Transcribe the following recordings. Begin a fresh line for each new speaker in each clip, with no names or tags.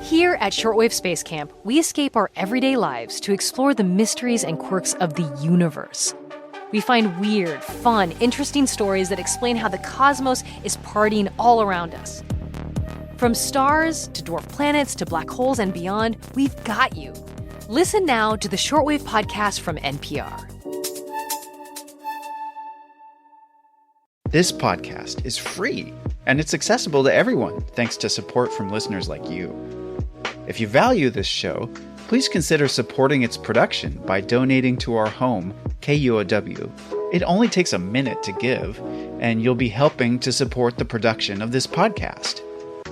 Here at Shortwave Space Camp, we escape our everyday lives to explore the mysteries and quirks of the universe. We find weird, fun, interesting stories that explain how the cosmos is partying all around us. From stars to dwarf planets to black holes and beyond, we've got you. Listen now to the Shortwave podcast from NPR.
This podcast is free, and it's accessible to everyone thanks to support from listeners like you. If you value this show, please consider supporting its production by donating to our home, KUOW. It only takes a minute to give, and you'll be helping to support the production of this podcast.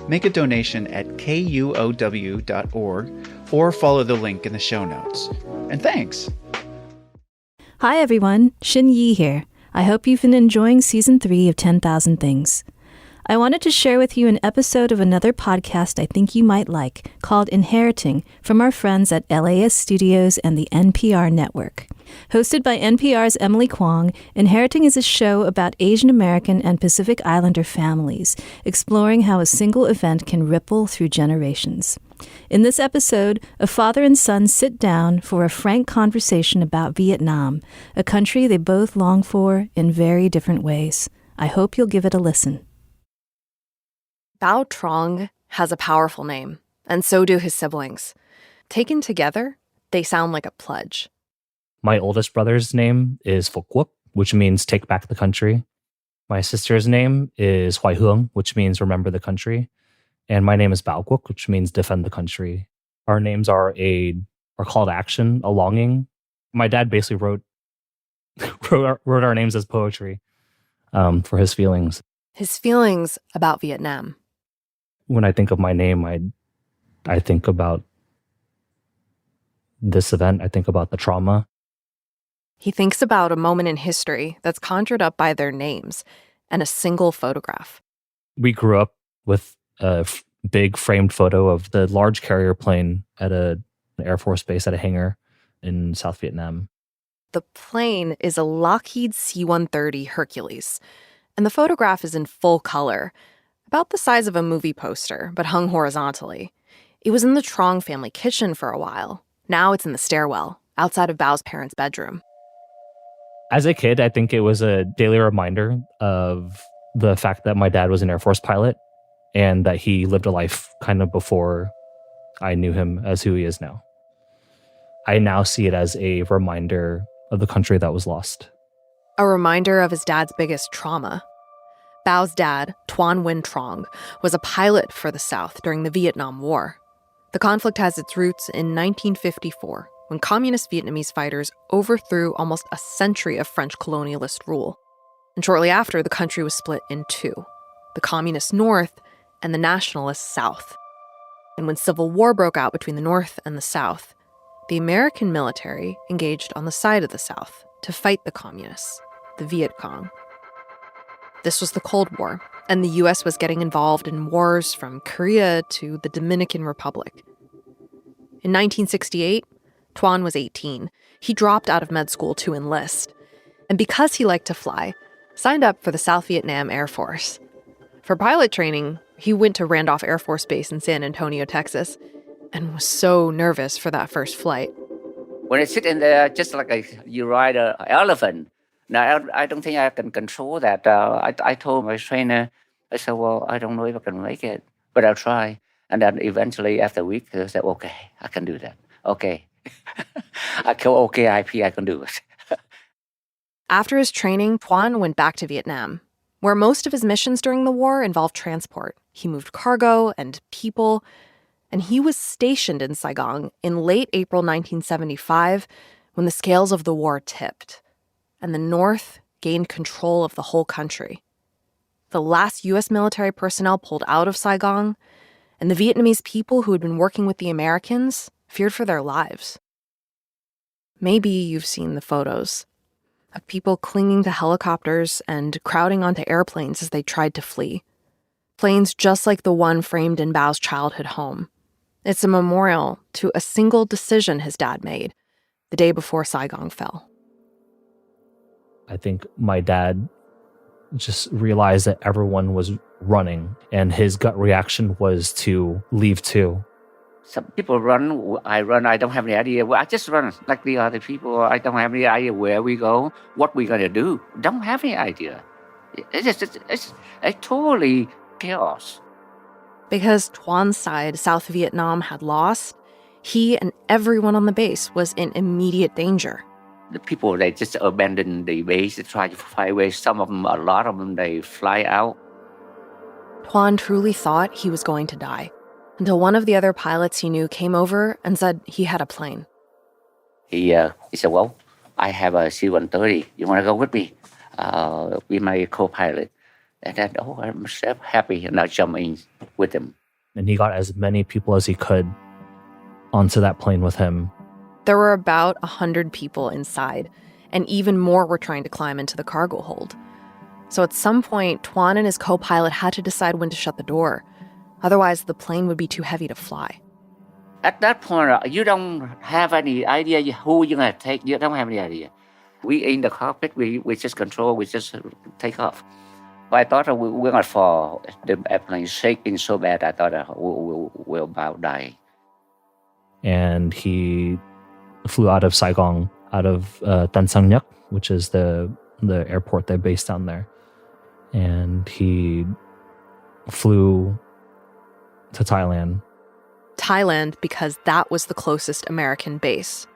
Make a donation at KUOW.org or follow the link in the show notes. And thanks!
Hi everyone, Xin Yi here. I hope you've been enjoying Season 3 of 10,000 Things. I wanted to share with you an episode of another podcast I think you might like, called Inheriting, from our friends at LAS Studios and the NPR Network. Hosted by NPR's Emily Kwong, Inheriting is a show about Asian American and Pacific Islander families, exploring how a single event can ripple through generations. In this episode, a father and son sit down for a frank conversation about Vietnam, a country they both long for in very different ways. I hope you'll give it a listen.
Bảo Trương has a powerful name, and so do his siblings. Taken together, they sound like a pledge.
My oldest brother's name is Phục Quốc, which means take back the country. My sister's name is Hoài Hương, which means remember the country. And my name is Bảo Quốc, which means defend the country. Our names are a call to action, a longing. My dad basically wrote our names as poetry for his feelings.
His feelings about Vietnam.
When I think of my name, I think about this event. I think about the trauma.
He thinks about a moment in history that's conjured up by their names and a single photograph.
We grew up with a big framed photo of the large carrier plane at an Air Force base at a hangar in South Vietnam.
The plane is a Lockheed C-130 Hercules, and the photograph is in full color, about the size of a movie poster, but hung horizontally. It was in the Trong family kitchen for a while. Now it's in the stairwell, outside of Bao's parents' bedroom.
As a kid, I think it was a daily reminder of the fact that my dad was an Air Force pilot and that he lived a life kind of before I knew him as who he is now. I now see it as a reminder of the country that was lost.
A reminder of his dad's biggest trauma. Bao's dad, Tuan was a pilot for the South during the Vietnam War. The conflict has its roots in 1954, when communist Vietnamese fighters overthrew almost a century of French colonialist rule. And shortly after, the country was split in two, the communist North and the nationalist South. And when civil war broke out between the North and the South, the American military engaged on the side of the South to fight the communists, the Viet Cong. This was the Cold War, and the U.S. was getting involved in wars from Korea to the Dominican Republic. In 1968, Tuan was 18. He dropped out of med school to enlist. And because he liked to fly, signed up for the South Vietnam Air Force. For pilot training, he went to Randolph Air Force Base in San Antonio, Texas, and was so nervous for that first flight.
When I sit in there, just like you ride an elephant, now I don't think I can control that. I told my trainer, I said, well, I don't know if I can make it, but I'll try. And then eventually, after a week, they said, okay, I can do that. Okay. I go OKIP, I can do it.
After his training, Tuan went back to Vietnam, where most of his missions during the war involved transport. He moved cargo and people, and he was stationed in Saigon in late April 1975 when the scales of the war tipped, and the North gained control of the whole country. The last U.S. military personnel pulled out of Saigon, and the Vietnamese people who had been working with the Americans feared for their lives. Maybe you've seen the photos of people clinging to helicopters and crowding onto airplanes as they tried to flee. Planes just like the one framed in Bao's childhood home. It's a memorial to a single decision his dad made the day before Saigon fell.
I think my dad just realized that everyone was running, and his gut reaction was to leave too.
Some people run, I run, I don't have any idea. Well, I just run like the other people. I don't have any idea where we go, what we're going to do. Don't have any idea. It's a totally chaos.
Because Tuan's side, South Vietnam, had lost, he and everyone on the base was in immediate danger.
The people, they just abandon the base, they try to fly away. Some of them, a lot of them, they fly out.
Tuan truly thought he was going to die, until one of the other pilots he knew came over and said he had a plane.
He said, well, I have a C-130. You want to go with me? Be my co-pilot. And then, I'm so happy, and I jump in with him.
And he got as many people as he could onto that plane with him.
There were about 100 people inside, and even more were trying to climb into the cargo hold. So at some point, Tuan and his co-pilot had to decide when to shut the door. Otherwise, the plane would be too heavy to fly.
At that point, you don't have any idea who you're going to take. You don't have any idea. We in the cockpit, we just control, we just take off. But I thought we're going to fall. The airplane shaking so bad, I thought we'll about die.
And he flew out of Saigon, out of Tan Sang Nhắc, which is the airport they're based down there. And he flew to Thailand.
Thailand, because that was the closest American base.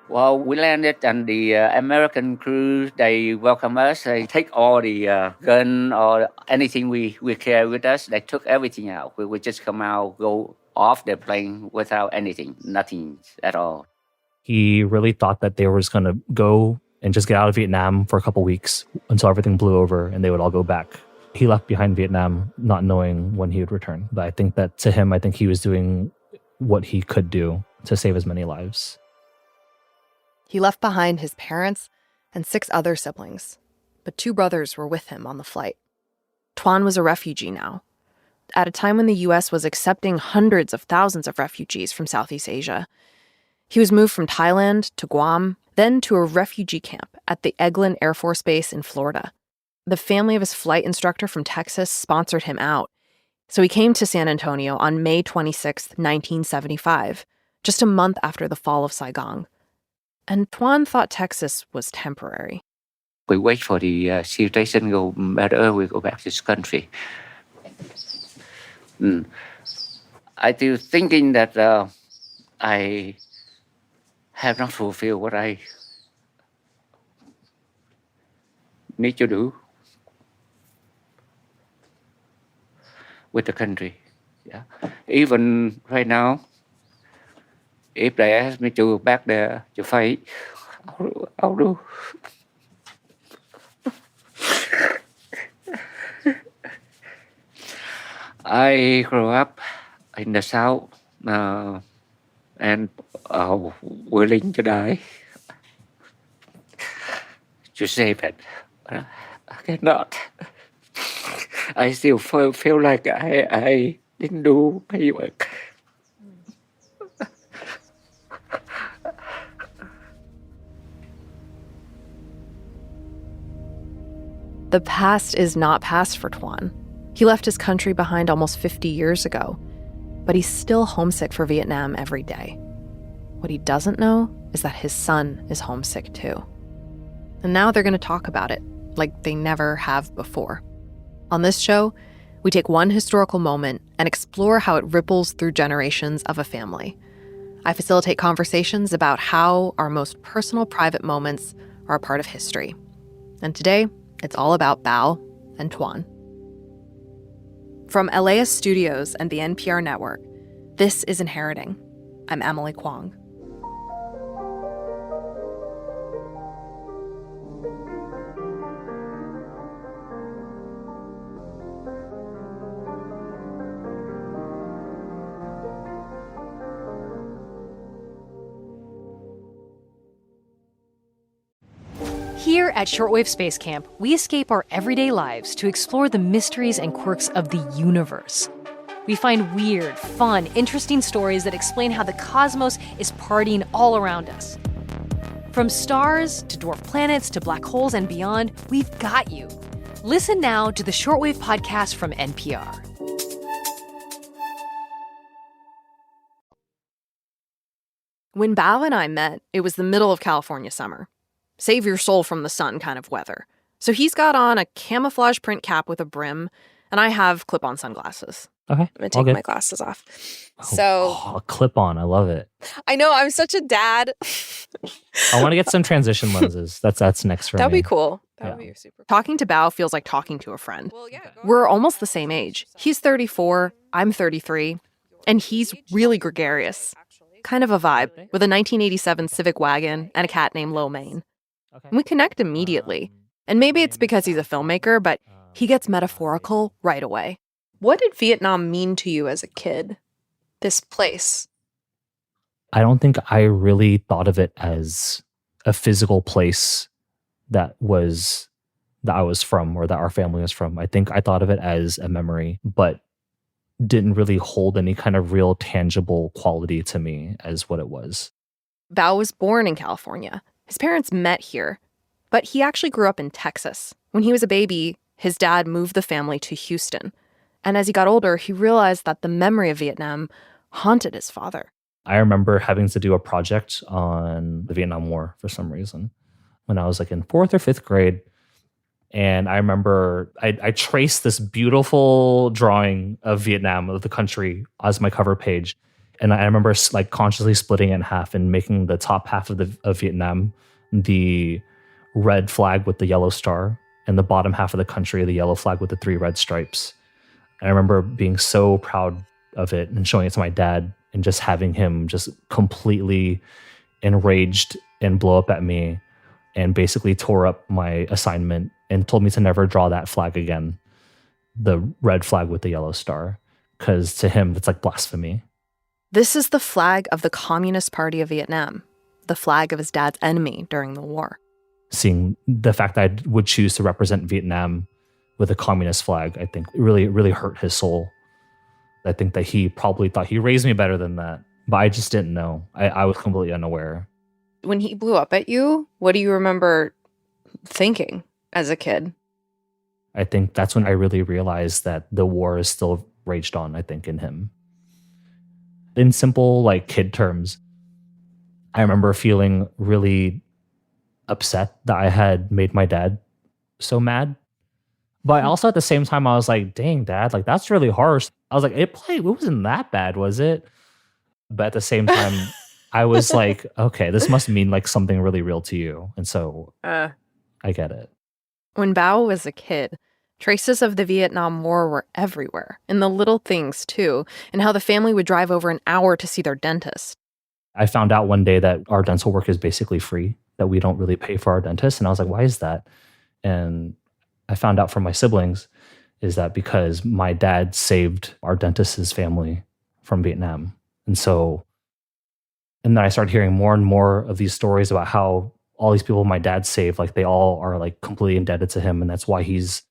Well, we landed, and the American crew, they welcome us. They take all the gun or anything we carry with us. They took everything out. We would just come out, go off the plane without anything, nothing at all.
He really thought that they were just going to go and just get out of Vietnam for a couple weeks until everything blew over and they would all go back. He left behind Vietnam not knowing when he would return. But I think that to him, I think he was doing what he could do to save as many lives.
He left behind his parents and 6 other siblings, but 2 brothers were with him on the flight. Tuan was a refugee now, at a time when the U.S. was accepting hundreds of thousands of refugees from Southeast Asia. He was moved from Thailand to Guam, then to a refugee camp at the Eglin Air Force Base in Florida. The family of his flight instructor from Texas sponsored him out, so he came to San Antonio on May 26, 1975, just a month after the fall of Saigon. And Tuan thought Texas was temporary.
We wait for the situation go better, we go back to this country. I still thinking that I have not fulfilled what I need to do with the country. Yeah. Even right now, if they ask me to back there to fight, I'll do. I grew up in the South and willing to die to save it. I cannot. I still feel like I didn't do my work.
The past is not past for Tuan. He left his country behind almost 50 years ago, but he's still homesick for Vietnam every day. What he doesn't know is that his son is homesick too. And now they're going to talk about it like they never have before. On this show, we take one historical moment and explore how it ripples through generations of a family. I facilitate conversations about how our most personal private moments are a part of history. And today, it's all about Bảo and Tuan. From LAist Studios and the NPR network, this is Inheriting. I'm Emily Kwong.
Here at Shortwave Space Camp, we escape our everyday lives to explore the mysteries and quirks of the universe. We find weird, fun, interesting stories that explain how the cosmos is partying all around us. From stars to dwarf planets to black holes and beyond, we've got you. Listen now to the Shortwave podcast from NPR.
When Bao and I met, it was the middle of California summer. Save your soul from the sun kind of weather. So he's got on a camouflage print cap with a brim, and I have clip-on sunglasses.
Okay.
I'm going to take my glasses off.
A clip-on. I love it.
I know, I'm such a dad.
I want to get some transition lenses. That's next for me.
That'd be cool. That would
Yeah.
be super cool.
Talking to Bao feels like talking to a friend.
Well, yeah, go
We're almost the same age. He's 34, I'm 33, and he's really gregarious. Kind of a vibe, with a 1987 Civic wagon and a cat named Lo Mein.
Okay.
And we connect immediately. And maybe it's because he's a filmmaker, but he gets metaphorical right away.
What did Vietnam mean to you as a kid? This place?
I don't think I really thought of it as a physical place that I was from or that our family was from. I think I thought of it as a memory, but didn't really hold any kind of real tangible quality to me as what it was.
Bao was born in California. His parents met here, but he actually grew up in Texas. When he was a baby, his dad moved the family to Houston. And as he got older, he realized that the memory of Vietnam haunted his father.
I remember having to do a project on the Vietnam War for some reason when I was like in 4th or 5th grade. And I remember I traced this beautiful drawing of Vietnam, of the country, as my cover page. And I remember like consciously splitting it in half and making the top half of Vietnam the red flag with the yellow star, and the bottom half of the country the yellow flag with the 3 red stripes. And I remember being so proud of it and showing it to my dad and just having him just completely enraged and blow up at me and basically tore up my assignment and told me to never draw that flag again, the red flag with the yellow star, because to him, that's like blasphemy.
This is the flag of the Communist Party of Vietnam, the flag of his dad's enemy during the war.
Seeing the fact that I would choose to represent Vietnam with a communist flag, I think really hurt his soul. I think that he probably thought he raised me better than that, but I just didn't know. I was completely unaware.
When he blew up at you, what do you remember thinking as a kid?
I think that's when I really realized that the war is still raged on, I think, in him. In simple, like, kid terms, I remember feeling really upset that I had made my dad so mad. But also at the same time, I was like, dang, Dad, like, that's really harsh. I was like, it wasn't that bad, was it? But at the same time, I was like, okay, this must mean like something really real to you. And so I get it.
When Bao was a kid, traces of the Vietnam War were everywhere, in the little things too, and how the family would drive over an hour to see their dentist.
I found out one day that our dental work is basically free, that we don't really pay for our dentist. And I was like, why is that? And I found out from my siblings is that because my dad saved our dentist's family from Vietnam. And then I started hearing more and more of these stories about how all these people my dad saved, like they all are like completely indebted to him. And that's why he's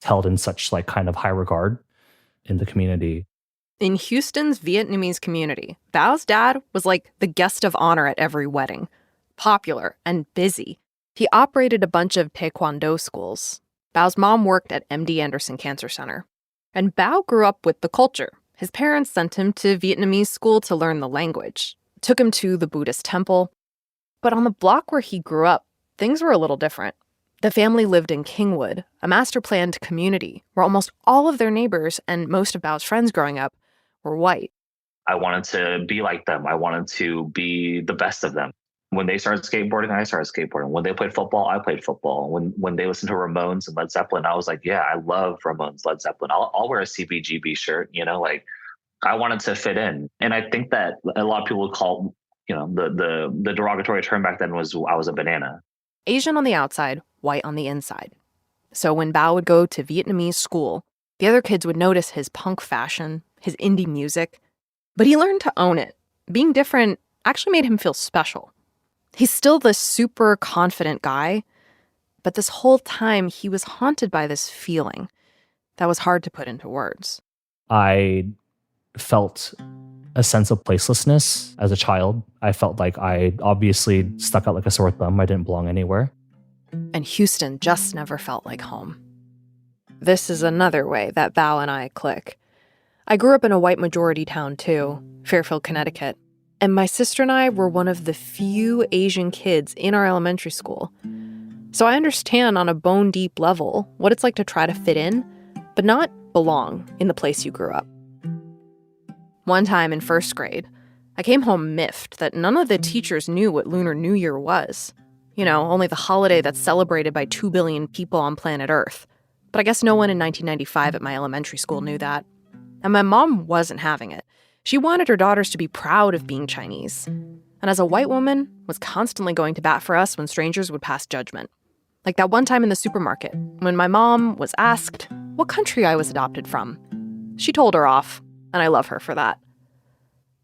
held in such like kind of high regard in the community.
In Houston's Vietnamese community, Bao's dad was like the guest of honor at every wedding, popular and busy. He operated a bunch of taekwondo schools. Bao's mom worked at MD Anderson Cancer Center. And Bao grew up with the culture. His parents sent him to Vietnamese school to learn the language, took him to the Buddhist temple. But on the block where he grew up, things were a little different. The family lived in Kingwood, a master-planned community where almost all of their neighbors and most of Bao's friends growing up were white.
I wanted to be like them. I wanted to be the best of them. When they started skateboarding, I started skateboarding. When they played football, I played football. When they listened to Ramones and Led Zeppelin, I was like, yeah, I love Ramones, Led Zeppelin. I'll wear a CBGB shirt, like I wanted to fit in. And I think that a lot of people would call, the derogatory term back then was I was a banana.
Asian on the outside, white on the inside. So when Bao would go to Vietnamese school, the other kids would notice his punk fashion, his indie music. But he learned to own it. Being different actually made him feel special. He's still this super confident guy, but this whole time he was haunted by this feeling that was hard to put into words.
I felt a sense of placelessness as a child. I felt like I obviously stuck out like a sore thumb. I didn't belong anywhere.
And Houston just never felt like home. This is another way that Bao and I click. I grew up in a white majority town too, Fairfield, Connecticut. And my sister and I were one of the few Asian kids in our elementary school. So I understand on a bone-deep level what it's like to try to fit in, but not belong in the place you grew up. One time in first grade, I came home miffed that none of the teachers knew what Lunar New Year was. You know, only the holiday that's celebrated by 2 billion people on planet Earth. But I guess no one in 1995 at my elementary school knew that. And my mom wasn't having it. She wanted her daughters to be proud of being Chinese. And as a white woman, was constantly going to bat for us when strangers would pass judgment. Like that one time in the supermarket, when my mom was asked what country I was adopted from. She told her off, and I love her for that.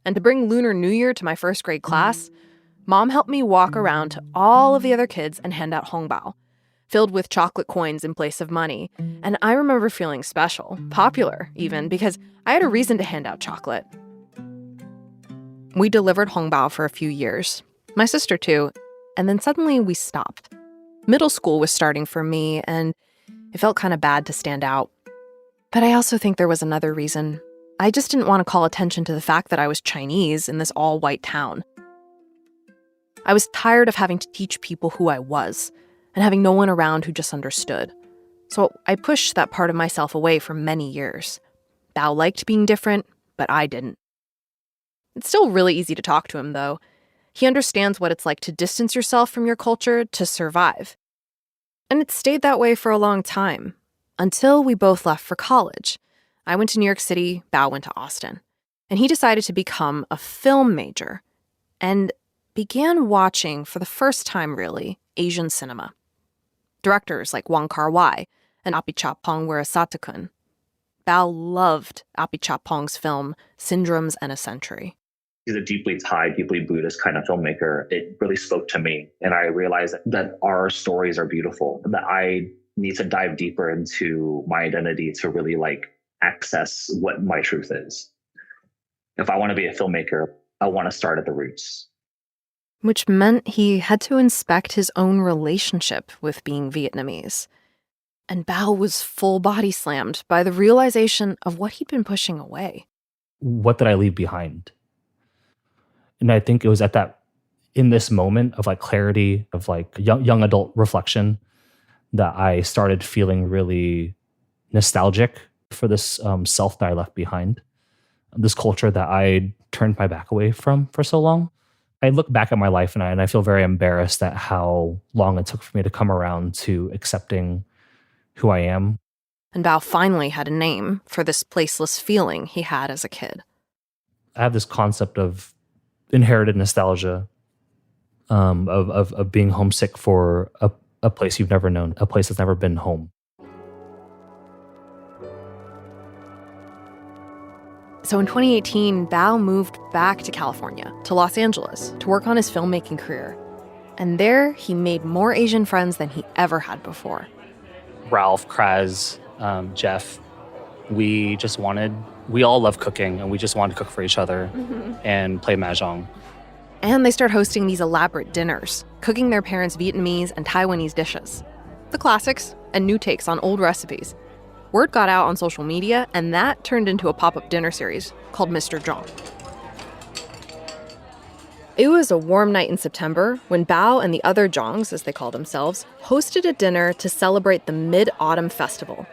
And to bring Lunar New Year to my first grade class, Mom helped me walk around to all of the other kids and hand out hongbao, filled with chocolate coins in place of money. And I remember feeling special, popular even, because I had a reason to hand out chocolate. We delivered hongbao for a few years, my sister too, and then suddenly we stopped. Middle school was starting for me, and it felt kind of bad to stand out. But I also think there was another reason. I just didn't want to call attention to the fact that I was Chinese in this all-white town. I was tired of having to teach people who I was and having no one around who just understood. So I pushed that part of myself away for many years. Bao liked being different, but I didn't. It's still really easy to talk to him, though. He understands what it's like to distance yourself from your culture to survive. And it stayed that way for a long time, until we both left for college. I went to New York City, Bao went to Austin. And he decided to become a film major and began watching, for the first time really, Asian cinema. Directors like Wong Kar-wai and Apichatpong Weerasethakul. Bao loved Apichatpong's film, Syndromes and a Century.
He's a deeply Thai, deeply Buddhist kind of filmmaker. It really spoke to me. And I realized that our stories are beautiful, that I need to dive deeper into my identity to really access what my truth is. If I want to be a filmmaker, I want to start at the roots.
Which meant he had to inspect his own relationship with being Vietnamese. And Bao was full body slammed by the realization of what he'd been pushing away.
What did I leave behind? And I think it was in this moment of clarity, of young adult reflection, that I started feeling really nostalgic for this self that I left behind, this culture that I turned my back away from for so long. I look back at my life and I feel very embarrassed at how long it took for me to come around to accepting who I am.
And Bao finally had a name for this placeless feeling he had as a kid.
I have this concept of inherited nostalgia, of being homesick for a place you've never known, a place that's never been home.
So in 2018, Bao moved back to California, to Los Angeles, to work on his filmmaking career. And there, he made more Asian friends than he ever had before.
Ralph, Kraz, Jeff, we all love cooking, and we just wanted to cook for each other and play mahjong.
And they start hosting these elaborate dinners, cooking their parents' Vietnamese and Taiwanese dishes. The classics and new takes on old recipes. Word got out on social media, and that turned into a pop-up dinner series called Mr. Zhong. It was a warm night in September when Bao and the other Zhongs, as they call themselves, hosted a dinner to celebrate the Mid-Autumn Festival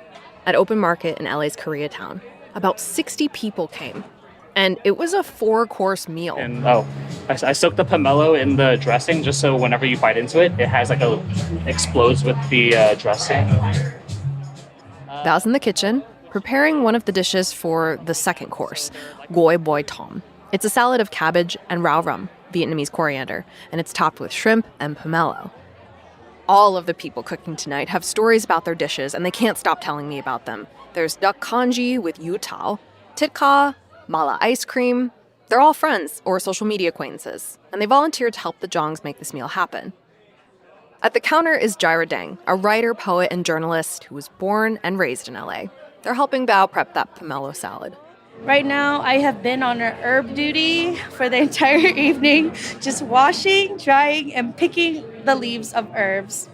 at Open Market in LA's Koreatown. About 60 people came, and it was a 4-course meal.
And I soaked the pomelo in the dressing just so whenever you bite into it, it has explodes with the dressing.
Bao's in the kitchen, preparing one of the dishes for the second course, goi boi tom. It's a salad of cabbage and rau rum, Vietnamese coriander, and it's topped with shrimp and pomelo. All of the people cooking tonight have stories about their dishes, and they can't stop telling me about them. There's duck congee with yu tao, tit ka, mala ice cream. They're all friends or social media acquaintances, and they volunteered to help the Zhongs make this meal happen. At the counter is Jaira Deng, a writer, poet, and journalist who was born and raised in LA. They're helping Bao prep that pomelo salad.
Right now, I have been on an herb duty for the entire evening, just washing, drying, and picking the leaves of herbs.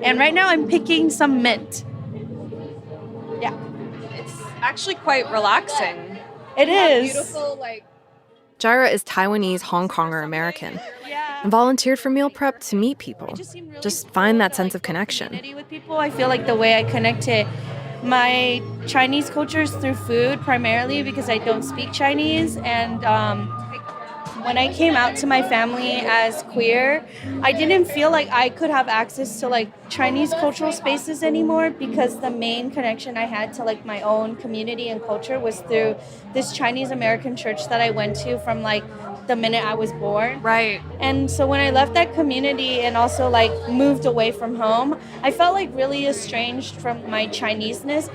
And right now, I'm picking some mint. Yeah.
It's actually quite relaxing.
It is.
Beautiful,
Jaira is Taiwanese Hong Konger American and volunteered for meal prep to meet people, just find that sense of connection.
With people, I feel like the way I connect to my Chinese culture is through food primarily because I don't speak Chinese. And when I came out to my family as queer, I didn't feel like I could have access to like Chinese cultural spaces anymore because the main connection I had to like my own community and culture was through this Chinese American church that I went to from like the minute I was born.
Right.
And so when I left that community and also like moved away from home, I felt like really estranged from my Chineseness.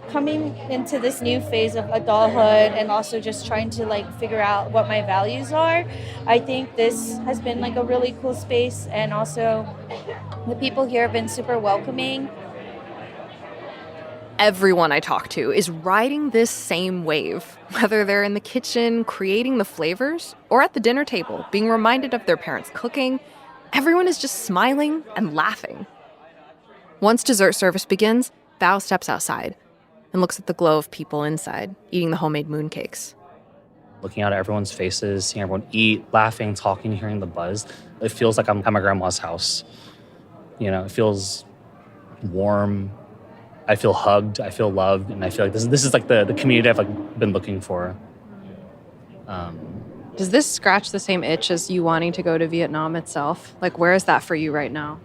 Coming into this new phase of adulthood and also just trying to like figure out what my values are, I think this has been like a really cool space, and also the people here have been super welcoming.
Everyone I talk to is riding this same wave, whether they're in the kitchen creating the flavors or at the dinner table being reminded of their parents' cooking. Everyone is just smiling and laughing. Once dessert service begins, Bao steps outside and looks at the glow of people inside, eating the homemade mooncakes.
Looking out at everyone's faces, seeing everyone eat, laughing, talking, hearing the buzz. It feels like I'm at my grandma's house. You know, it feels warm. I feel hugged, I feel loved, and I feel like this is like the community I've like been looking for.
Does this scratch the same itch as you wanting to go to Vietnam itself? Like, where is that for you right now?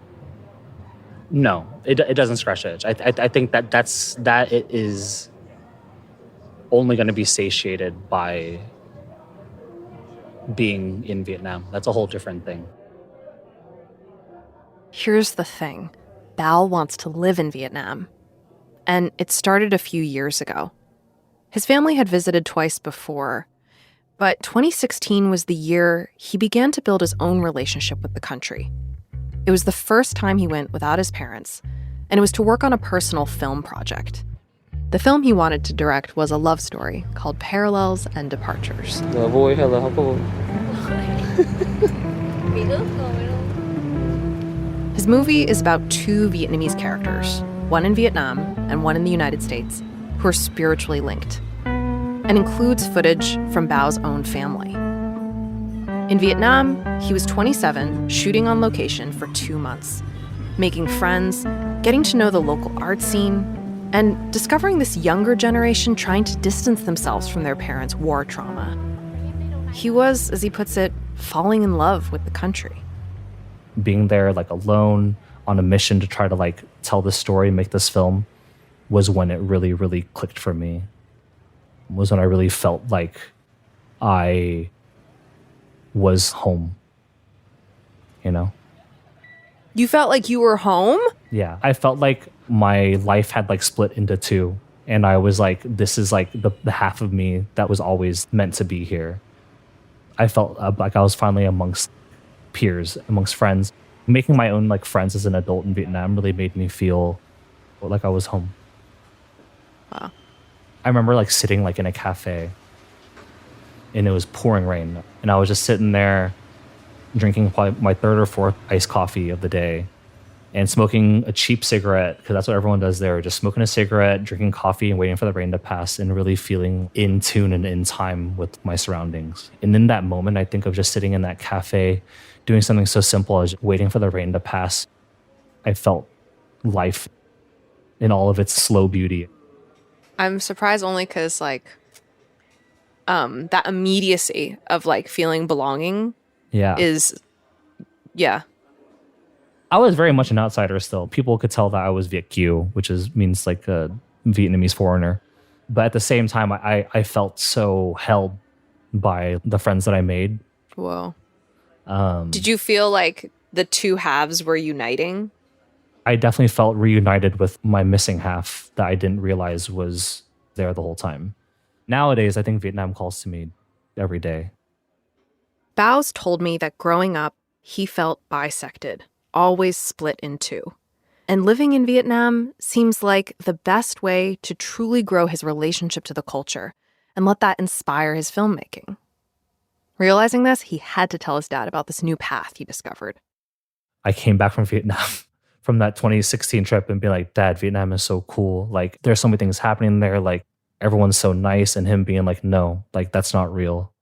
No, it doesn't scratch the itch. I think that it is only going to be satiated by being in Vietnam. That's a whole different thing.
Here's the thing. Bao wants to live in Vietnam. And it started a few years ago. His family had visited twice before, but 2016 was the year he began to build his own relationship with the country. It was the first time he went without his parents, and it was to work on a personal film project. The film he wanted to direct was a love story called Parallels and Departures. His movie is about two Vietnamese characters, one in Vietnam and one in the United States, who are spiritually linked, and includes footage from Bao's own family. In Vietnam, he was 27, shooting on location for 2 months, making friends, getting to know the local art scene, and discovering this younger generation trying to distance themselves from their parents' war trauma. He was, as he puts it, falling in love with the country.
Being there like alone on a mission to try to like tell this story, make this film, was when it really, really clicked for me. Was when I really felt like I was home, you know?
You felt like you were home?
Yeah, I felt like my life had like split into two. And I was like, this is like the half of me that was always meant to be here. I felt like I was finally amongst peers, amongst friends. Making my own like friends as an adult in Vietnam really made me feel like I was home.
Wow.
I remember like sitting like in a cafe and it was pouring rain. And I was just sitting there drinking my third or fourth iced coffee of the day and smoking a cheap cigarette, because that's what everyone does there. Just smoking a cigarette, drinking coffee and waiting for the rain to pass and really feeling in tune and in time with my surroundings. And in that moment, I think of just sitting in that cafe, doing something so simple as waiting for the rain to pass. I felt life in all of its slow beauty.
I'm surprised only because, like, that immediacy of, like, feeling belonging is,
I was very much an outsider still. People could tell that I was Viet Kieu, which means like a Vietnamese foreigner. But at the same time, I felt so held by the friends that I made.
Whoa. Did you feel like the two halves were uniting?
I definitely felt reunited with my missing half that I didn't realize was there the whole time. Nowadays, I think Vietnam calls to me every day.
Bao's told me that growing up, he felt bisected, always split in two. And living in Vietnam seems like the best way to truly grow his relationship to the culture and let that inspire his filmmaking. Realizing this, he had to tell his dad about this new path he discovered.
I came back from Vietnam from that 2016 trip and be like, Dad, Vietnam is so cool. Like, there's so many things happening there. Like, everyone's so nice. And him being like, no, like, that's not real.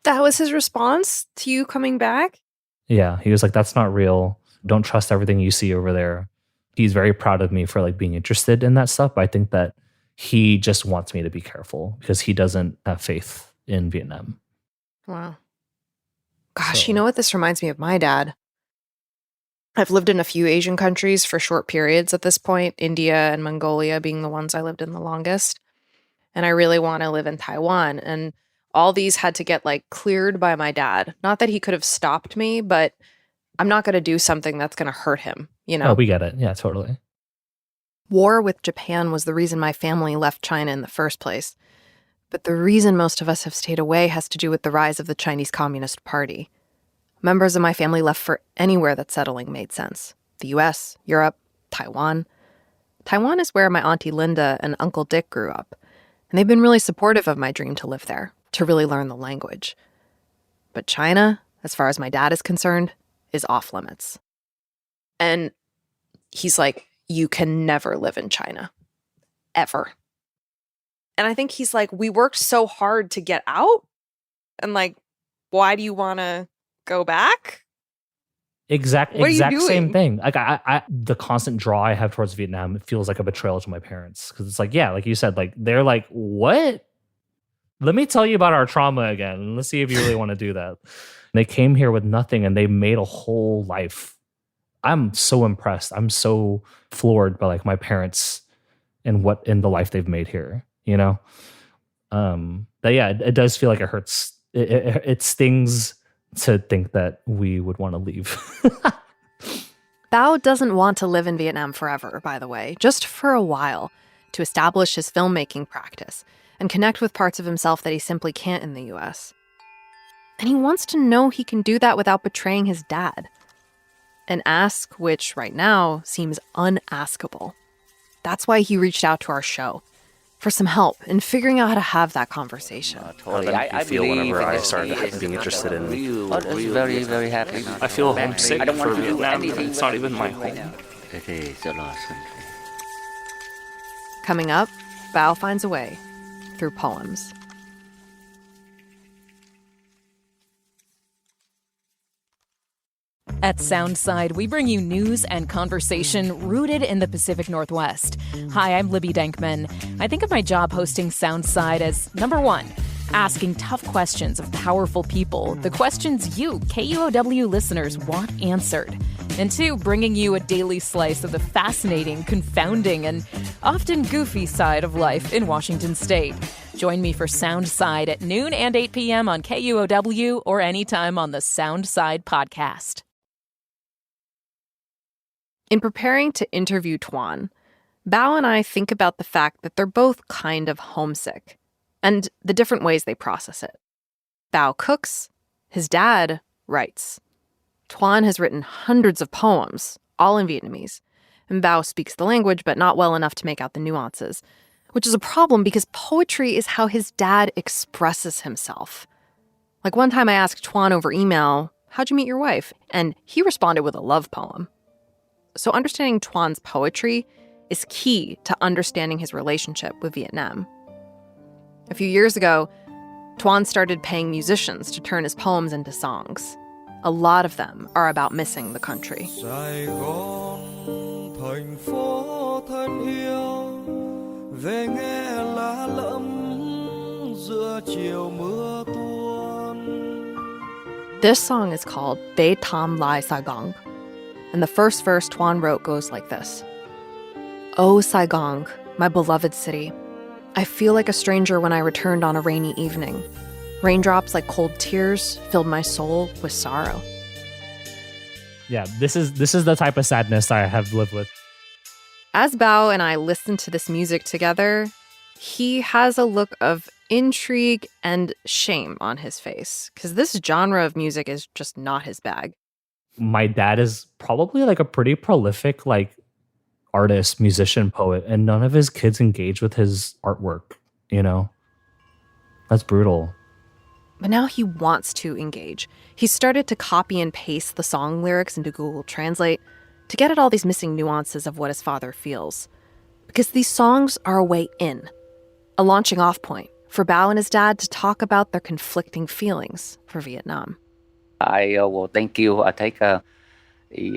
That was his response to you coming back?
Yeah, he was like, that's not real. Don't trust everything you see over there. He's very proud of me for like being interested in that stuff. But I think that he just wants me to be careful because he doesn't have faith in Vietnam.
Wow. Gosh,
So-
you know what this reminds me of my dad? I've lived in a few Asian countries for short periods at this point, India and Mongolia being the ones I lived in the longest. And I really want to live in Taiwan. And all these had to get like cleared by my dad. Not that he could have stopped me, but I'm not going to do something that's going to hurt him, you know?
Oh, we get it. Yeah, totally.
War with Japan was the reason my family left China in the first place. But the reason most of us have stayed away has to do with the rise of the Chinese Communist Party. Members of my family left for anywhere that settling made sense. The US, Europe, Taiwan. Taiwan is where my Auntie Linda and Uncle Dick grew up. And they've been really supportive of my dream to live there, to really learn the language. But China, as far as my dad is concerned, is off limits. And he's like, you can never live in China. Ever.
And I think he's like, we worked so hard to get out. And like, why do you want to go back?
Exact
What are you
same
doing?
thing. Like I the constant draw I have towards Vietnam, it feels like a betrayal to my parents. Because it's like, yeah, like you said, like they're like, what? Let me tell you about our trauma again. Let's see if you really want to do that. They came here with nothing and they made a whole life. I'm so impressed. I'm so floored by like my parents and what in the life they've made here, you know? But yeah, it does feel like it hurts. It stings to think that we would want to leave.
Bao doesn't want to live in Vietnam forever, by the way, just for a while, to establish his filmmaking practice and connect with parts of himself that he simply can't in the US. And he wants to know he can do that without betraying his dad. An ask which, right now, seems unaskable. That's why he reached out to our show, for some help in figuring out how to have that conversation.
Totally. I
feel
believe
whenever
in
I
this
started
is
being interested in
it's very, very happy.
I feel homesick
I don't want
for
to do
Vietnam.
anything
It's not
but
even my
right
home.
now. It is a lost country.
Coming up, Bao finds a way through poems.
At Soundside, we bring you news and conversation rooted in the Pacific Northwest. Hi, I'm Libby Denkman. I think of my job hosting Soundside as number one, asking tough questions of powerful people, the questions you, KUOW listeners, want answered. And two, bringing you a daily slice of the fascinating, confounding, and often goofy side of life in Washington State. Join me for Soundside at noon and 8 p.m. on KUOW or anytime on the Soundside podcast.
In preparing to interview Tuan, Bao and I think about the fact that they're both kind of homesick and the different ways they process it. Bao cooks, his dad writes. Tuan has written hundreds of poems, all in Vietnamese, and Bao speaks the language but not well enough to make out the nuances, which is a problem because poetry is how his dad expresses himself. Like one time I asked Tuan over email, "How'd you meet your wife?" And he responded with a love poem. So understanding Tuan's poetry is key to understanding his relationship with Vietnam. A few years ago, Tuan started paying musicians to turn his poems into songs. A lot of them are about missing the country.
Saigon, thành phố thân yêu, về nghe lá lẫm giữa chiều mưa tuôn.
This song is called Be Tam Lai Saigon. And the first verse Tuan wrote goes like this. Oh, Saigon, my beloved city. I feel like a stranger when I returned on a rainy evening. Raindrops like cold tears filled my soul with sorrow.
Yeah, this is the type of sadness I have lived with.
As Bao and I listen to this music together, he has a look of intrigue and shame on his face, because this genre of music is just not his bag.
My dad is probably like a pretty prolific like artist, musician, poet, and none of his kids engage with his artwork, you know? That's brutal.
But now he wants to engage. He's started to copy and paste the song lyrics into Google Translate to get at all these missing nuances of what his father feels. Because these songs are a way in, a launching off point for Bao and his dad to talk about their conflicting feelings for Vietnam.
I will thank you. I take the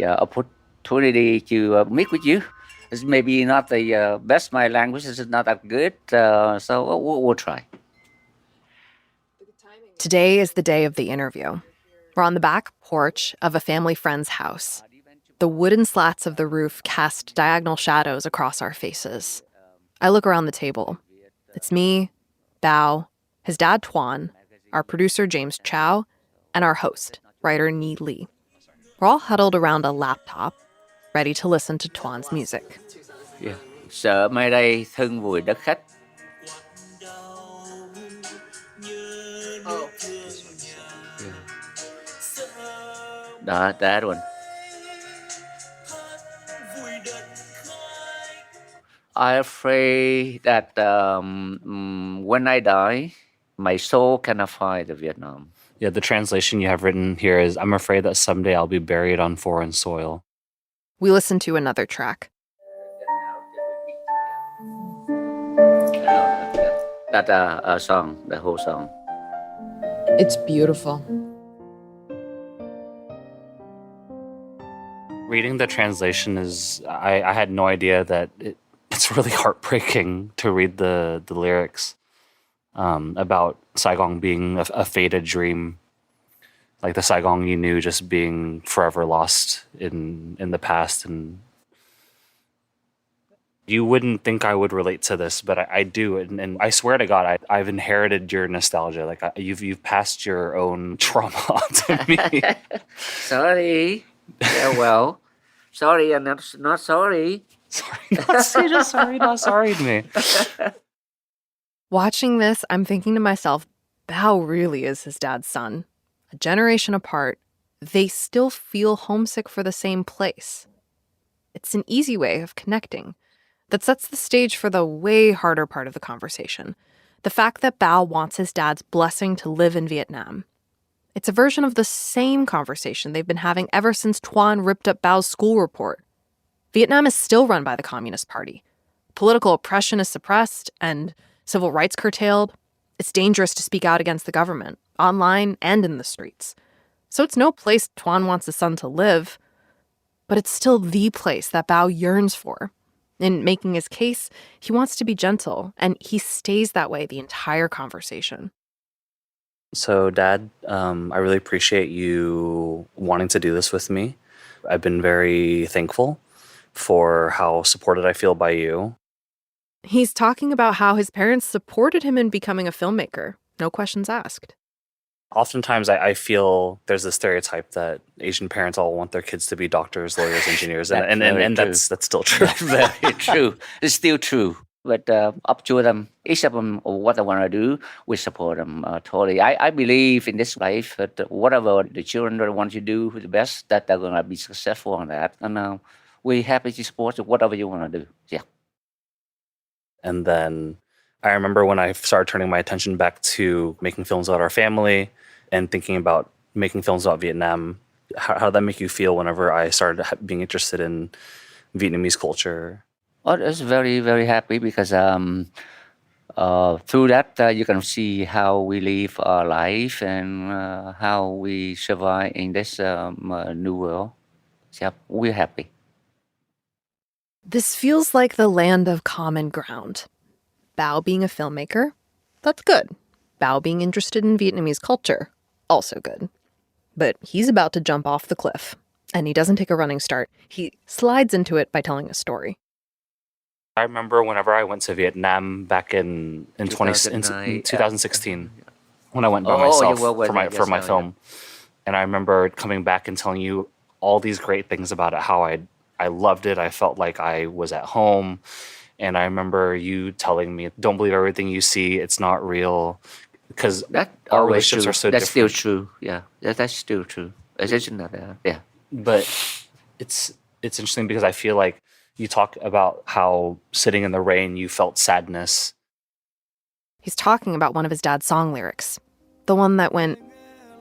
opportunity to meet with you. It's maybe not the best. My language is not that good, so we'll try.
Today is the day of the interview. We're on the back porch of a family friend's house. The wooden slats of the roof cast diagonal shadows across our faces. I look around the table. It's me, Bao, his dad Tuan, our producer James Chow, and our host, writer Nhi Lee. We're all huddled around a laptop, ready to listen to Tuan's music.
Yeah. Sợ mai đây thân vùi đất khách. That one. I'm afraid that when I die, my soul cannot find Vietnam.
Yeah, the translation you have written here is, I'm afraid that someday I'll be buried on foreign soil.
We listen to another track.
That song, the whole song.
It's beautiful.
Reading the translation is, I had no idea that it's really heartbreaking to read the lyrics about Saigon being a faded dream, like the Saigon you knew just being forever lost in the past. And you wouldn't think I would relate to this, but I do, and I swear to God, I've inherited your nostalgia. Like you've passed your own trauma to me.
Sorry. Yeah, well, sorry, I'm not sorry.
Sorry, not sorry to me.
Watching this, I'm thinking to myself, Bao really is his dad's son. A generation apart, they still feel homesick for the same place. It's an easy way of connecting that sets the stage for the way harder part of the conversation. The fact that Bao wants his dad's blessing to live in Vietnam. It's a version of the same conversation they've been having ever since Tuan ripped up Bao's school report. Vietnam is still run by the Communist Party. Political oppression is suppressed and civil rights curtailed. It's dangerous to speak out against the government, online and in the streets. So it's no place Tuan wants his son to live, but it's still the place that Bao yearns for. In making his case, he wants to be gentle, and he stays that way the entire conversation.
So, Dad, I really appreciate you wanting to do this with me. I've been very thankful for how supported I feel by you.
He's talking about how his parents supported him in becoming a filmmaker, no questions asked.
Oftentimes, I feel there's this stereotype that Asian parents all want their kids to be doctors, lawyers, engineers, and that's still true.
That's very true. It's still true. But up to them, each of them, what they want to do, we support them totally. I believe in this life that whatever the children want to do the best, that they're going to be successful on that. And we're happy to support whatever you want to do. Yeah.
And then I remember when I started turning my attention back to making films about our family and thinking about making films about Vietnam, how did that make you feel whenever I started being interested in Vietnamese culture?
Oh, it's very, very happy because through that you can see how we live our life and how we survive in this new world. So we're happy.
This feels like the land of common ground. Bao being a filmmaker, that's good. Bao being interested in Vietnamese culture, also good. But he's about to jump off the cliff, and he doesn't take a running start. He slides into it by telling a story.
I remember whenever I went to Vietnam back in 2016, when I went by myself for my film. And I remember coming back and telling you all these great things about it, how I loved it. I felt like I was at home. And I remember you telling me, don't believe everything you see. It's not real. Because our relationships are so different.
That's still true. Yeah, that's still true. Yeah.
But it's interesting because I feel like you talk about how sitting in the rain, you felt sadness.
He's talking about one of his dad's song lyrics. The one that went,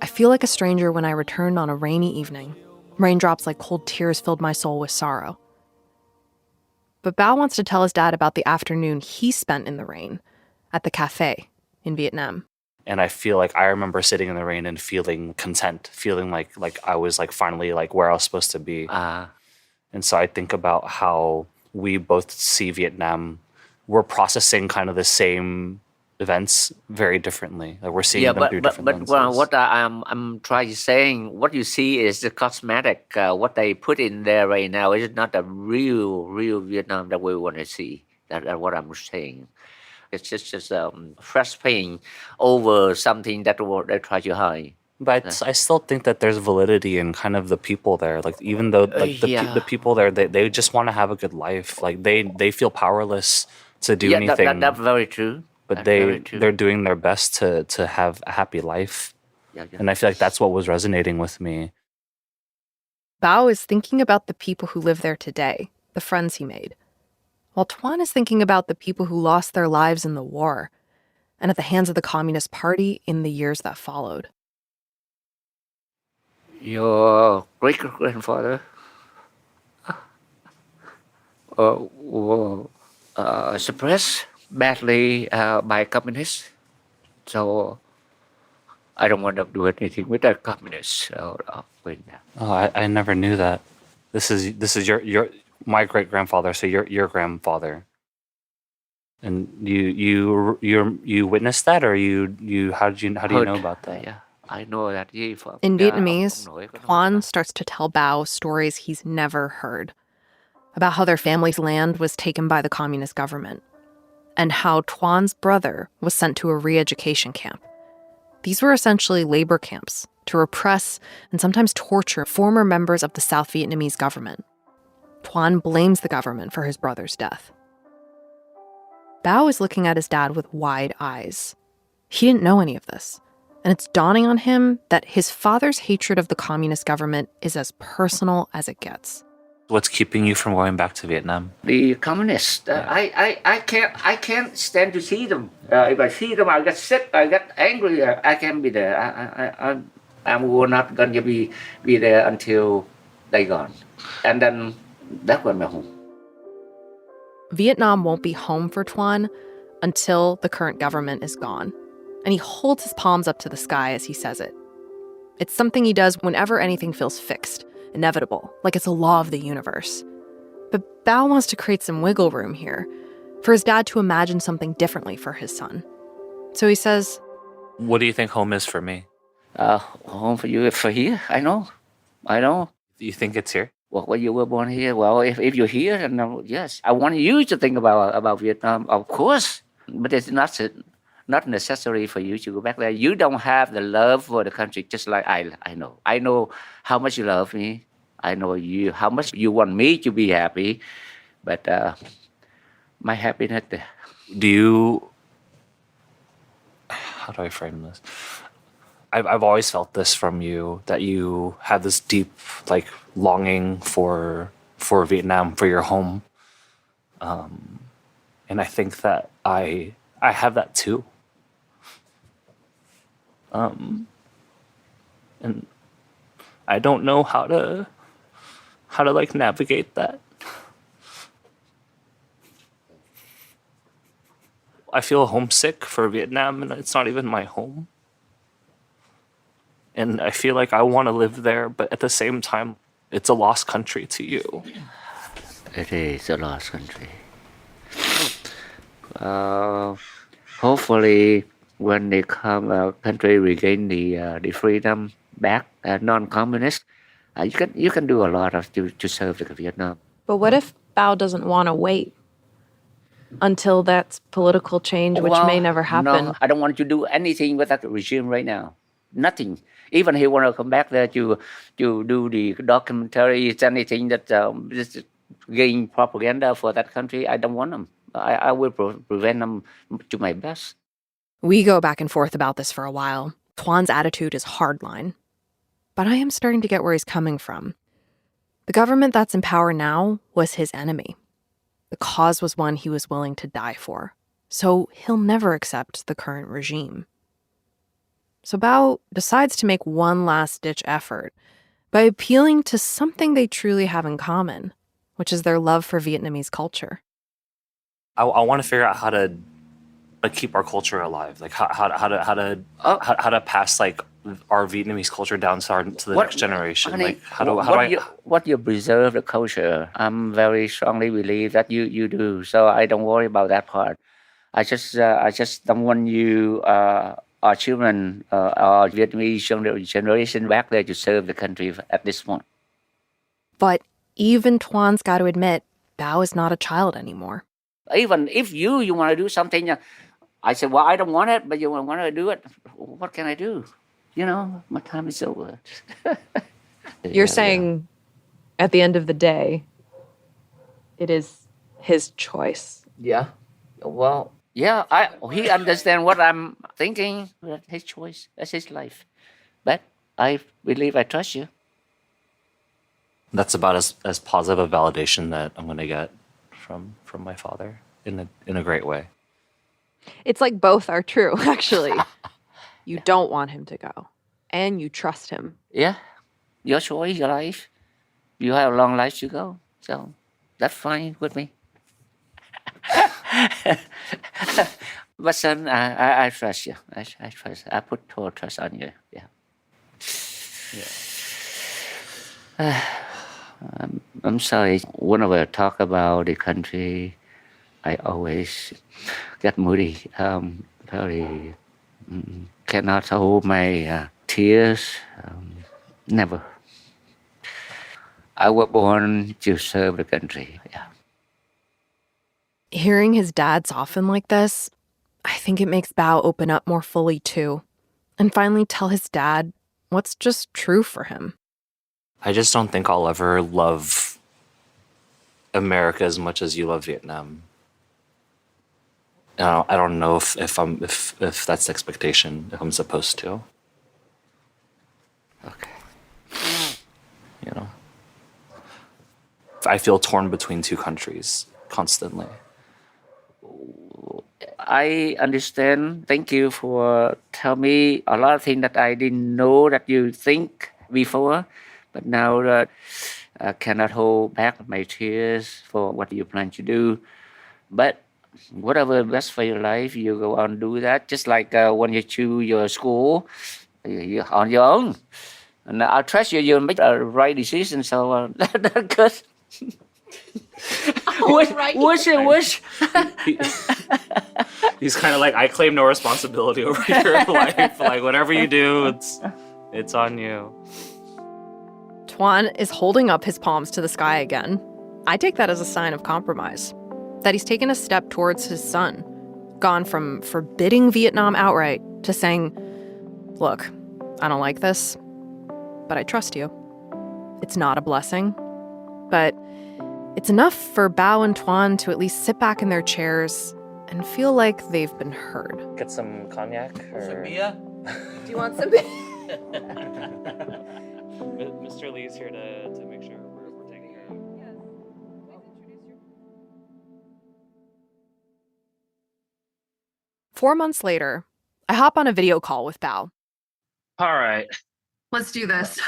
I feel like a stranger when I returned on a rainy evening. Raindrops like cold tears filled my soul with sorrow. But Bao wants to tell his dad about the afternoon he spent in the rain at the cafe
in Vietnam.
And I feel like I remember sitting in the rain and feeling content, feeling like I was like finally like where I was supposed to be. And so I think about how we both see Vietnam, we're processing kind of the same events very differently. Like we're seeing them through different lenses.
Well, what I'm trying to saying, what you see is the cosmetic. What they put in there right now is not the real Vietnam that we want to see. That's what I'm saying. It's just fresh paint over something that they try to hide.
But I still think that there's validity in kind of the people there. Like even though like the people there, they just want to have a good life. Like they feel powerless to do anything.
That's very true.
But they're doing their best to have a happy life. And I feel like that's what was resonating with me.
Bao is thinking about the people who live there today, the friends he made, while Tuan is thinking about the people who lost their lives in the war and at the hands of the Communist Party in the years that followed.
Your great-grandfather was suppressed badly by communists. So I don't want to do anything with the communists.
I never knew that. This is your my great-grandfather, so your grandfather. And you witnessed that, or how do you know about that?
Yeah, I know that.
In Vietnamese, Tuan starts to tell Bao stories he's never heard about how their family's land was taken by the communist government and how Tuan's brother was sent to a re-education camp. These were essentially labor camps to repress and sometimes torture former members of the South Vietnamese government. Tuan blames the government for his brother's death. Bao is looking at his dad with wide eyes. He didn't know any of this, and it's dawning on him that his father's hatred of the communist government is as personal as it gets.
What's keeping you from going back to Vietnam?
The communists. I can't stand to see them. If I see them, I get sick. I get angry. I can't be there. I'm not going to be there until they gone, and then that's when I'm home.
Vietnam won't be home for Tuan until the current government is gone, and he holds his palms up to the sky as he says it. It's something he does whenever anything feels fixed, inevitable, like it's a law of the universe. But Bao wants to create some wiggle room here, for his dad to imagine something differently for his son. So he says,
"What do you think home is for me?"
Home for you, for here, I know.
Do you think it's here?
Well, when you were born here, well, if you're here, then yes. I want you to think about Vietnam, of course. But it's not necessary for you to go back there. You don't have the love for the country, just like I know. I know how much you love me. I know you how much you want me to be happy. But my happiness...
How do I frame this? I've always felt this from you, that you have this deep like longing for Vietnam, for your home, and I think that I have that too, and I don't know how to like navigate that. I feel homesick for Vietnam, and it's not even my home. And I feel like I want to live there, but at the same time, it's a lost country to you.
It is a lost country. Hopefully, when the country regain the freedom back, non-communist, you can do a lot to serve the Vietnam.
But what if Bao doesn't want to wait until that's political change, which may never happen?
No, I don't want to do anything with that regime right now. Nothing. Even he want to come back there to do the documentaries, anything that just gain propaganda for that country. I don't want them. I will prevent them to my best.
We go back and forth about this for a while. Tuan's attitude is hardline. But I am starting to get where he's coming from. The government that's in power now was his enemy. The cause was one he was willing to die for. So he'll never accept the current regime. So Bao decides to make one last-ditch effort by appealing to something they truly have in common, which is their love for Vietnamese culture.
I want to figure out how to like keep our culture alive? Like how to pass like our Vietnamese culture down to the next generation?
Honey,
Like
what you preserve the culture? I'm very strongly believe that you do. So I don't worry about that part. I just don't want you our children our Vietnamese generation back there to serve the country at this point.
But even Tuan's got to admit, Bao is not a child anymore.
Even if you want to do something, I said, well, I don't want it, but you want to do it. What can I do? You know, my time is over.
You're saying at the end of the day, it is his choice.
Yeah. Well, yeah, he understands what I'm thinking. That's his choice. That's his life. But I believe I trust you.
that's about as positive a validation that I'm going to get from my father in a great way.
It's like both are true, actually. You don't want him to go, and you trust him.
Yeah, your choice, your life. You have a long life to go, so that's fine with me. But son, I trust you. I trust. I put total trust on you. Yeah. I'm sorry. Whenever I talk about the country, I always get moody. Very cannot hold my tears. Never. I was born to serve the country. Yeah.
Hearing his dad soften like this, I think it makes Bao open up more fully too, and finally tell his dad what's just true for him.
I just don't think I'll ever love America as much as you love Vietnam. I don't know if that's the expectation, if I'm supposed to.
Okay.
You know, I feel torn between two countries constantly.
I understand. Thank you for telling me a lot of things that I didn't know that you think before. But now that I cannot hold back my tears for what you plan to do. But whatever best for your life, you go on and do that. Just like when you choose your school, you're on your own. And I trust you, you'll make the right decision. So that's good. Wish.
He's kind of like, I claim no responsibility over your life. Like, whatever you do, it's on you.
Tuan is holding up his palms to the sky again. I take that as a sign of compromise, that he's taken a step towards his son, gone from forbidding Vietnam outright to saying, look, I don't like this, but I trust you. It's not a blessing, but it's enough for Bao and Tuan to at least sit back in their chairs and feel like they've been heard.
Get some cognac? Or...
Some beer?
Do you want some beer?
Mr. Lee's here to make sure we're taking care of it.
4 months later, I hop on a video call with Bao.
All right.
Let's do this.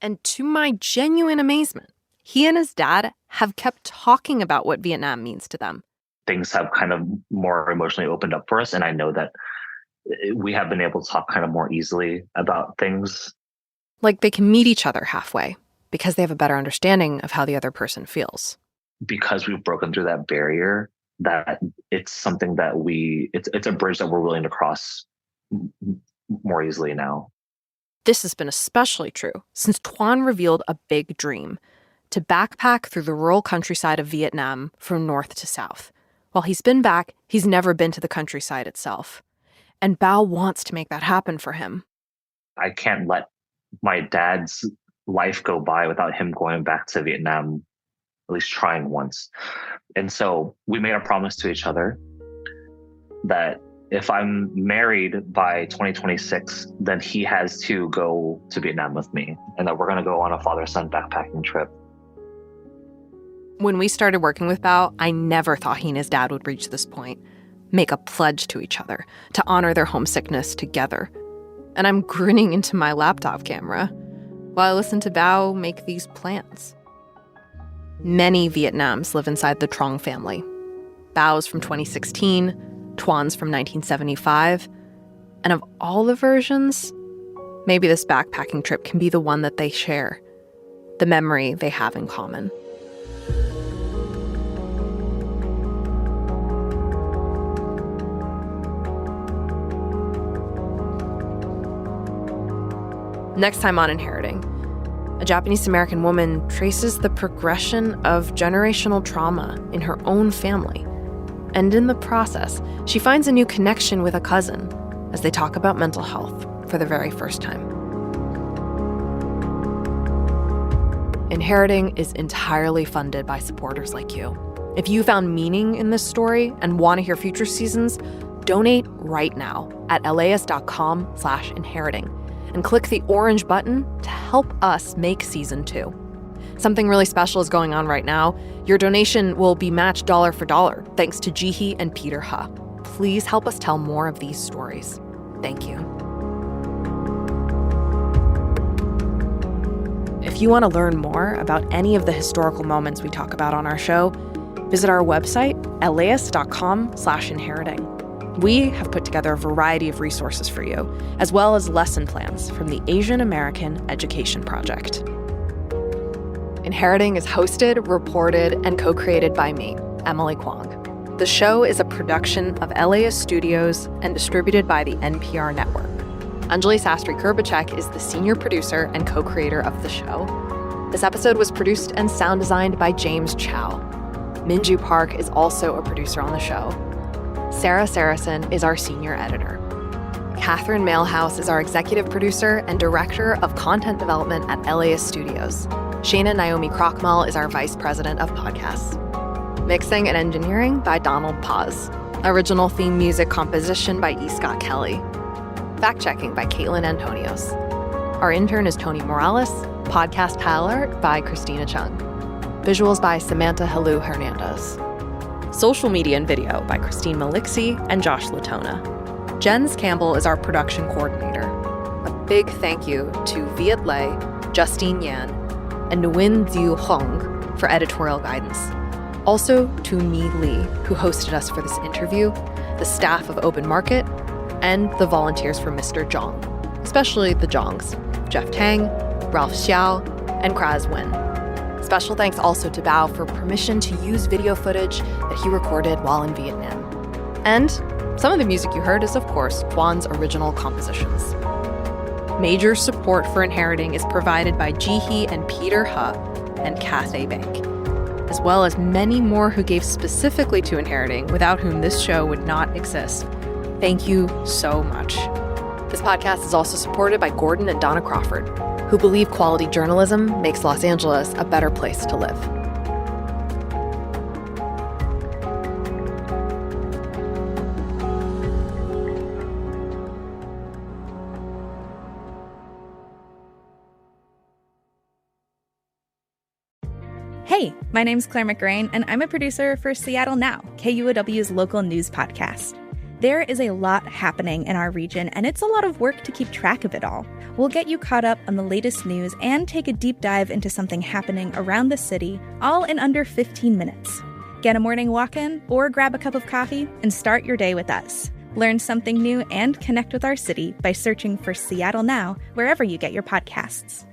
And to my genuine amazement, he and his dad have kept talking about what Vietnam means to them.
Things have kind of more emotionally opened up for us. And I know that we have been able to talk kind of more easily about things.
Like they can meet each other halfway because they have a better understanding of how the other person feels.
Because we've broken through that barrier, that it's something that it's a bridge that we're willing to cross more easily now.
This has been especially true since Tuan revealed a big dream: to backpack through the rural countryside of Vietnam from north to south. While he's been back, he's never been to the countryside itself. And Bao wants to make that happen for him.
I can't let my dad's life go by without him going back to Vietnam, at least trying once. And so we made a promise to each other that if I'm married by 2026, then he has to go to Vietnam with me, and that we're going to go on a father-son backpacking trip.
When we started working with Bao, I never thought he and his dad would reach this point, make a pledge to each other to honor their homesickness together. And I'm grinning into my laptop camera while I listen to Bao make these plans. Many Vietnams live inside the Trong family. Bao's from 2016, Tuan's from 1975. And of all the versions, maybe this backpacking trip can be the one that they share, the memory they have in common. Next time on Inheriting, a Japanese-American woman traces the progression of generational trauma in her own family. And in the process, she finds a new connection with a cousin as they talk about mental health for the very first time. Inheriting is entirely funded by supporters like you. If you found meaning in this story and want to hear future seasons, donate right now at laist.com/inheriting and click the orange button to help us make season 2. Something really special is going on right now. Your donation will be matched dollar for dollar thanks to Jihi and Peter Ha. Please help us tell more of these stories. Thank you. If you want to learn more about any of the historical moments we talk about on our show, visit our website at laist.com/inheriting. We have put together a variety of resources for you, as well as lesson plans from the Asian American Education Project. Inheriting is hosted, reported, and co-created by me, Emily Kwong. The show is a production of LAist Studios and distributed by the NPR Network. Anjali Sastry-Kurbacek is the senior producer and co-creator of the show. This episode was produced and sound designed by James Chow. Minju Park is also a producer on the show. Sarah Saracen is our senior editor. Catherine Mailhouse is our executive producer and director of content development at LAist Studios. Shana Naomi Krochmal is our vice president of podcasts. Mixing and engineering by Donald Paz. Original theme music composition by E. Scott Kelly. Fact-checking by Caitlin Antonios. Our intern is Tony Morales. Podcast tile art by Christina Chung. Visuals by Samantha Halu Hernandez. Social media and video by Christine Malixi and Josh Latona. Jens Campbell is our production coordinator. A big thank you to Viet Le, Justine Yan, and Nguyen Diu Hong for editorial guidance. Also to Mi Lee, who hosted us for this interview, the staff of Open Market, and the volunteers for Mr. Zhang, especially the Zhangs, Jeff Tang, Ralph Xiao, and Kraz Win. Special thanks also to Bao for permission to use video footage that he recorded while in Vietnam. And some of the music you heard is, of course, Tuan's original compositions. Major support for Inheriting is provided by Jihi and Peter Ha and Cathay Bank, as well as many more who gave specifically to Inheriting, without whom this show would not exist. Thank you so much. This podcast is also supported by Gordon and Donna Crawford, who believe quality journalism makes Los Angeles a better place to live.
Hey, my name's Claire McGrain, and I'm a producer for Seattle Now, KUOW's local news podcast. There is a lot happening in our region, and it's a lot of work to keep track of it all. We'll get you caught up on the latest news and take a deep dive into something happening around the city, all in under 15 minutes. Get a morning walk in or grab a cup of coffee and start your day with us. Learn something new and connect with our city by searching for Seattle Now wherever you get your podcasts.